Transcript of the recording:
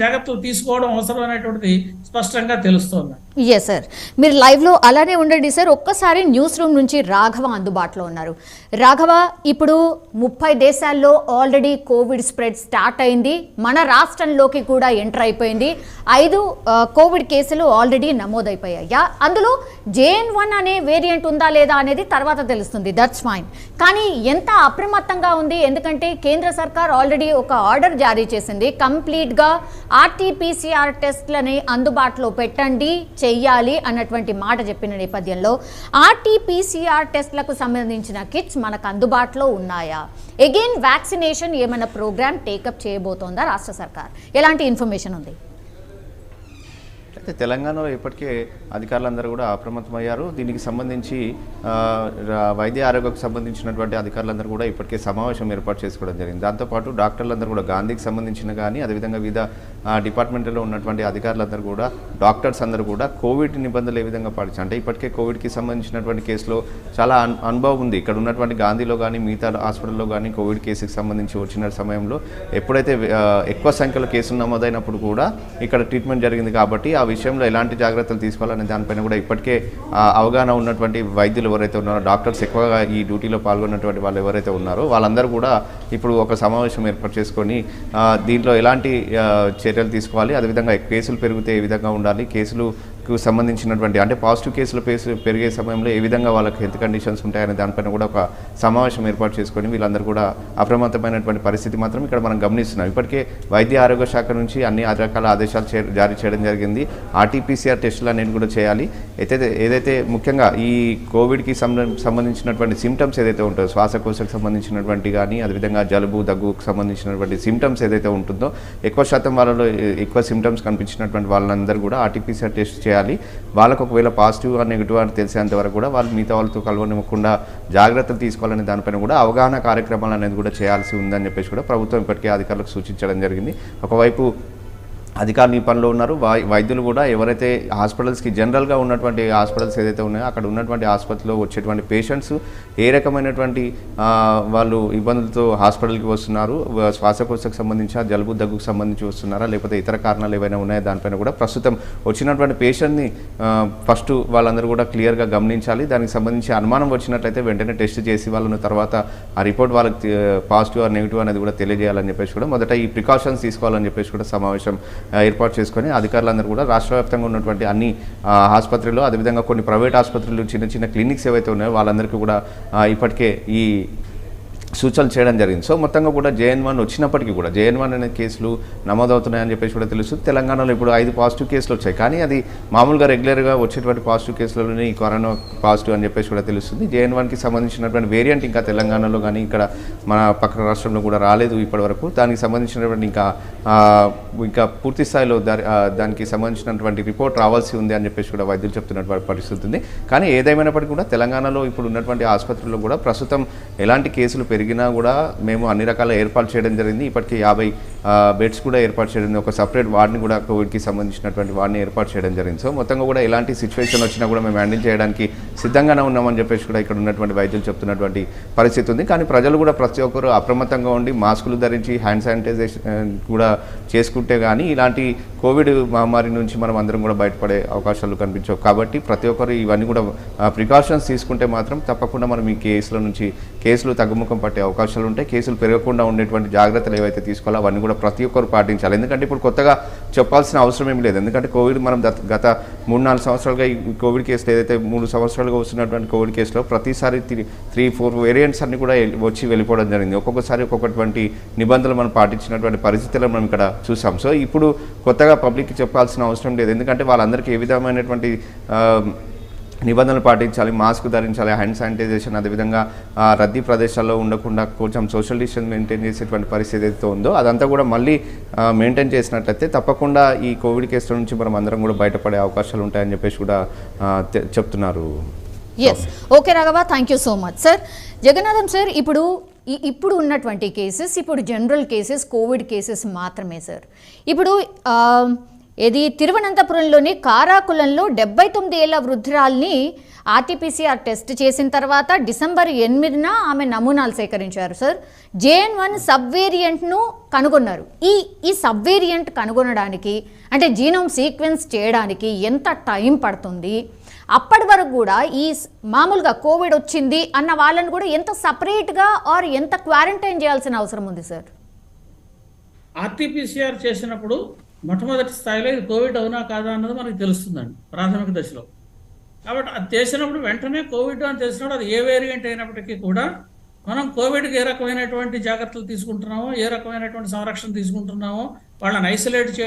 జాగ్రత్తలు తీసుకోవడం అవసరం అనేటువంటిది స్పష్టంగా తెలుస్తోంది. ఎస్ సార్, మీరు లైవ్లో అలానే ఉండండి సార్. ఒక్కసారి న్యూస్ రూమ్ నుంచి రాఘవ అందుబాటులో ఉన్నారు. రాఘవ, ఇప్పుడు 30 దేశాల్లో ఆల్రెడీ కోవిడ్ స్ప్రెడ్ స్టార్ట్ అయింది, మన రాష్ట్రంలోకి కూడా ఎంటర్ అయిపోయింది. 5 కోవిడ్ కేసులు ఆల్రెడీ నమోదైపోయాయా? అందులో JN1 అనే వేరియంట్ ఉందా లేదా అనేది తర్వాత తెలుస్తుంది, దట్స్ ఫైన్. కానీ ఎంత అప్రమత్తంగా ఉంది? ఎందుకంటే కేంద్ర సర్కార్ ఆల్రెడీ ఒక ఆర్డర్ జారీ చేసింది, కంప్లీట్గా RT-PCR టెస్ట్లని అందుబాటులో పెట్టండి, చెయ్యాలి అన్నటువంటి మాట చెప్పిన నేపథ్యంలో RT-PCR టెస్ట్లకు సంబంధించిన కిట్స్ మనకు అందుబాటులో ఉన్నాయా? అగైన్ వ్యాక్సినేషన్ ఏమైనా ప్రోగ్రామ్ టేకప్ చేయబోతోందా రాష్ట్ర సర్కార్? ఎలాంటి ఇన్ఫర్మేషన్ ఉంది? అయితే తెలంగాణలో ఇప్పటికే అధికారులందరూ కూడా అప్రమత్తమయ్యారు. దీనికి సంబంధించి వైద్య ఆరోగ్యకు సంబంధించినటువంటి అధికారులందరూ కూడా ఇప్పటికే సమావేశం ఏర్పాటు చేసుకోవడం జరిగింది. దాంతోపాటు డాక్టర్లందరూ కూడా గాంధీకి సంబంధించిన కానీ అదేవిధంగా వివిధ డిపార్ట్మెంట్లో ఉన్నటువంటి అధికారులందరూ కూడా డాక్టర్స్ అందరూ కూడా కోవిడ్ నిబంధనలు ఏ విధంగా పాటించారు అంటే ఇప్పటికే కోవిడ్కి సంబంధించినటువంటి కేసులో చాలా అనుభవం ఉంది. ఇక్కడ ఉన్నటువంటి గాంధీలో కానీ మిగతా హాస్పిటల్లో కానీ కోవిడ్ కేసుకి సంబంధించి వచ్చిన సమయంలో ఎప్పుడైతే ఎక్కువ సంఖ్యలో కేసులు నమోదైనప్పుడు కూడా ఇక్కడ ట్రీట్మెంట్ జరిగింది. కాబట్టి ఆ విషయంలో ఎలాంటి జాగ్రత్తలు తీసుకోవాలనే దానిపైన కూడా ఇప్పటికే అవగాహన ఉన్నటువంటి వైద్యులు ఎవరైతే ఉన్నారో, డాక్టర్స్ ఎక్కువగా ఈ డ్యూటీలో పాల్గొన్నటువంటి వాళ్ళు ఎవరైతే ఉన్నారో వాళ్ళందరూ కూడా ఇప్పుడు ఒక సమావేశం ఏర్పాటు చేసుకొని దీంట్లో ఎలాంటి చర్యలు తీసుకోవాలి, అదేవిధంగా కేసులు పెరిగితే ఏ విధంగా ఉండాలి, కేసులకు సంబంధించినటువంటి అంటే పాజిటివ్ కేసులు పెరిగే సమయంలో ఏ విధంగా వాళ్ళకి హెల్త్ కండిషన్స్ ఉంటాయనే దానిపైన కూడా ఒక సమావేశం ఏర్పాటు చేసుకొని వీళ్ళందరూ కూడా అప్రమత్తమైనటువంటి పరిస్థితి మాత్రం ఇక్కడ మనం గమనిస్తున్నాం. ఇప్పటికే వైద్య ఆరోగ్య శాఖ నుంచి అన్ని రకాల ఆదేశాలు జారీ చేయడం జరిగింది. RT-PCR టెస్టులు అనేది కూడా చేయాలి. ఏదైతే ముఖ్యంగా ఈ కోవిడ్కి సంబంధించినటువంటి సిమ్టమ్స్ ఏదైతే ఉంటుందో, శ్వాసకోశకు సంబంధించినటువంటి కానీ అదేవిధంగా జలుబు దగ్గుకు సంబంధించినటువంటి సిమ్టమ్స్ ఏదైతే ఉంటుందో ఎక్కువ శాతం వాళ్ళలో ఎక్కువ సిమ్టమ్స్ కనిపించినటువంటి వాళ్ళందరూ కూడా RT-PCR టెస్ట్ చేయాలి. వాళ్ళకు ఒకవేళ పాజిటివ్ నెగిటివ్ అని తెలిసేంత వరకు కూడా వాళ్ళు మిగతా వాళ్ళతో కలవనివ్వకుండా జాగ్రత్తలు తీసుకోవాలనే దానిపైన కూడా అవగాహన కార్యక్రమాలు అనేది కూడా చేయాల్సి ఉందని చెప్పేసి కూడా ప్రభుత్వం ఇప్పటికే అధికారులకు సూచించడం జరిగింది. ఒకవైపు అధికారులు ఈ పనిలో ఉన్నారు, వైద్యులు కూడా ఎవరైతే హాస్పిటల్స్కి జనరల్గా ఉన్నటువంటి హాస్పిటల్స్ ఏదైతే ఉన్నాయో అక్కడ ఉన్నటువంటి ఆసుపత్రిలో వచ్చేటువంటి పేషెంట్స్ ఏ రకమైనటువంటి వాళ్ళు ఇబ్బందులతో హాస్పిటల్కి వస్తున్నారు, శ్వాసకోశకు సంబంధించి జలుబు దగ్గుకు సంబంధించి వస్తున్నారా లేకపోతే ఇతర కారణాలు ఏవైనా ఉన్నాయో దానిపైన కూడా ప్రస్తుతం వచ్చినటువంటి పేషెంట్ని ఫస్ట్ వాళ్ళందరూ కూడా క్లియర్గా గమనించాలి. దానికి సంబంధించి అనుమానం వచ్చినట్లయితే వెంటనే టెస్ట్ చేసి వాళ్ళను తర్వాత ఆ రిపోర్ట్ వాళ్ళకి పాజిటివ్ ఆర్ నెగిటివ్ అనేది కూడా తెలియజేయాలని చెప్పేసి కూడా మొదట ఈ ప్రికాషన్స్ తీసుకోవాలని చెప్పేసి కూడా సమావేశం ఏర్పాటు చేసుకొని అధికారులందరూ కూడా రాష్ట్ర వ్యాప్తంగా ఉన్నటువంటి అన్ని ఆసుపత్రులు అదేవిధంగా కొన్ని ప్రైవేట్ ఆసుపత్రులు చిన్న చిన్న క్లినిక్స్ ఏవైతే ఉన్నాయో వాళ్ళందరికీ కూడా ఇప్పటికే ఈ సూచనలు చేయడం జరిగింది. సో మొత్తంగా కూడా JN1 వచ్చినప్పటికీ కూడా JN1 అనే కేసులు నమోదవుతున్నాయని చెప్పేసి కూడా తెలుస్తుంది. తెలంగాణలో ఇప్పుడు 5 పాజిటివ్ కేసులు వచ్చాయి, కానీ అది మామూలుగా రెగ్యులర్గా వచ్చేటువంటి పాజిటివ్ కేసులలోనే ఈ కరోనా పాజిటివ్ అని చెప్పేసి కూడా తెలుస్తుంది. JN1కి సంబంధించినటువంటి వేరియంట్ ఇంకా తెలంగాణలో కానీ ఇక్కడ మన పక్క రాష్ట్రంలో కూడా రాలేదు ఇప్పటివరకు. దానికి సంబంధించినటువంటి ఇంకా పూర్తి స్థాయిలో దానికి సంబంధించినటువంటి రిపోర్ట్ రావాల్సి ఉంది అని చెప్పేసి కూడా వైద్యులు చెప్తున్నటువంటి పరిస్థితి ఉంది. కానీ ఏదేమైనప్పటికీ కూడా తెలంగాణలో ఇప్పుడు ఉన్నటువంటి ఆసుపత్రుల్లో కూడా ప్రస్తుతం ఎలాంటి కేసులు పెరిగినా కూడా మేము అన్ని రకాల ఏర్పాటు చేయడం జరిగింది. ఇప్పటికీ 50 బెడ్స్ కూడా ఏర్పాటు చేయడం, ఒక సపరేట్ వార్డ్ని కూడా కోవిడ్కి సంబంధించినటువంటి వార్డ్ని ఏర్పాటు చేయడం జరిగింది. సో మొత్తంగా కూడా ఎలాంటి సిచ్యువేషన్ వచ్చినా కూడా మేము హ్యాండిల్ చేయడానికి సిద్ధంగానే ఉన్నామని చెప్పేసి కూడా ఇక్కడ ఉన్నటువంటి వైద్యులు చెప్తున్నటువంటి పరిస్థితి ఉంది. కానీ ప్రజలు కూడా ప్రతి ఒక్కరు అప్రమత్తంగా ఉండి మాస్కులు ధరించి హ్యాండ్ శానిటైజేషన్ కూడా చేసుకుంటే కానీ ఇలాంటి కోవిడ్ మహమ్మారి నుంచి మనం అందరం కూడా బయటపడే అవకాశాలు కనిపించవు. కాబట్టి ప్రతి ఒక్కరు ఇవన్నీ కూడా ప్రికాషన్స్ తీసుకుంటే మాత్రం తప్పకుండా మనం ఈ కేసులు తగ్గుముఖం పట్టే అవకాశాలు ఉంటాయి. కేసులు పెరగకుండా ఉండేటువంటి జాగ్రత్తలు ఏవైతే తీసుకోవాలో అవన్నీ కూడా ప్రతి ఒక్కరు పాటించాలి. ఎందుకంటే ఇప్పుడు కొత్తగా చెప్పాల్సిన అవసరం ఏమి లేదు. ఎందుకంటే కోవిడ్ మనం గత 3-4 సంవత్సరాలుగా ఈ కోవిడ్ కేసులు ఏదైతే 3 సంవత్సరాలుగా వస్తున్నటువంటి కోవిడ్ కేసులో ప్రతిసారి 3-4 వేరియంట్స్ అన్ని కూడా వచ్చి వెళ్ళిపోవడం జరిగింది. ఒక్కొక్కసారి ఒక్కొక్కటువంటి నిబంధనలు మనం పాటించినటువంటి పరిస్థితులను మనం ఇక్కడ చూసాం. సో ఇప్పుడు కొత్తగా పబ్లిక్కి చెప్పాల్సిన అవసరం లేదు. ఎందుకంటే వాళ్ళందరికీ ఏ విధమైనటువంటి నిబంధనలు పాటించాలి, మాస్క్ ధరించాలి, హ్యాండ్ శానిటైజేషన్, అదేవిధంగా రద్దీ ప్రదేశాల్లో ఉండకుండా కొంచెం సోషల్ డిస్టెన్స్ మెయింటైన్ చేసేటువంటి పరిస్థితి ఏదైతే ఉందో అదంతా కూడా మళ్ళీ మెయింటైన్ చేసినట్లయితే తప్పకుండా ఈ కోవిడ్ కేసుల నుంచి మనం అందరం కూడా బయటపడే అవకాశాలు ఉంటాయని చెప్పేసి కూడా చెప్తున్నారు. Yes, okay Raghava, thank you so much sir. Jagannatham sir, ఇప్పుడు ఉన్నటువంటి కేసెస్ ఇప్పుడు జనరల్ కేసెస్ కోవిడ్ కేసెస్ మాత్రమే సార్. ఇప్పుడు ఇది తిరువనంతపురంలోని కారాకులంలో 79 ఏళ్ల వృద్ధురాల్ని ఆర్టీపీసీఆర్ టెస్ట్ చేసిన తర్వాత డిసెంబర్ 8న ఆమె నమూనాలు సేకరించారు సార్. JN1 సబ్ వేరియంట్ను కనుగొన్నారు. ఈ సబ్ వేరియంట్ కనుగొనడానికి అంటే జీనోమ్ సీక్వెన్స్ చేయడానికి ఎంత టైం పడుతుంది? అప్పటి వరకు కూడా ఈ మామూలుగా కోవిడ్ వచ్చింది అన్న వాళ్ళని కూడా ఎంత సపరేట్గా ఆర్ ఎంత క్వారంటైన్ చేయాల్సిన అవసరం ఉంది సార్? ఆర్టీపీసీఆర్ చేసినప్పుడు మొట్టమొదటి స్థాయిలో ఇది కోవిడ్ అవునా కాదా అన్నది మనకు తెలుస్తుందండి ప్రాథమిక దశలో. కాబట్టి అది చేసినప్పుడు వెంటనే కోవిడ్ అని తెలిసినప్పుడు అది ఏ వేరియంట్ అయినప్పటికీ కూడా మనం కోవిడ్కి ఏ రకమైనటువంటి జాగ్రత్తలు తీసుకుంటున్నామో, ఏ రకమైనటువంటి సంరక్షణ తీసుకుంటున్నామో, వాళ్ళని ఐసోలేట్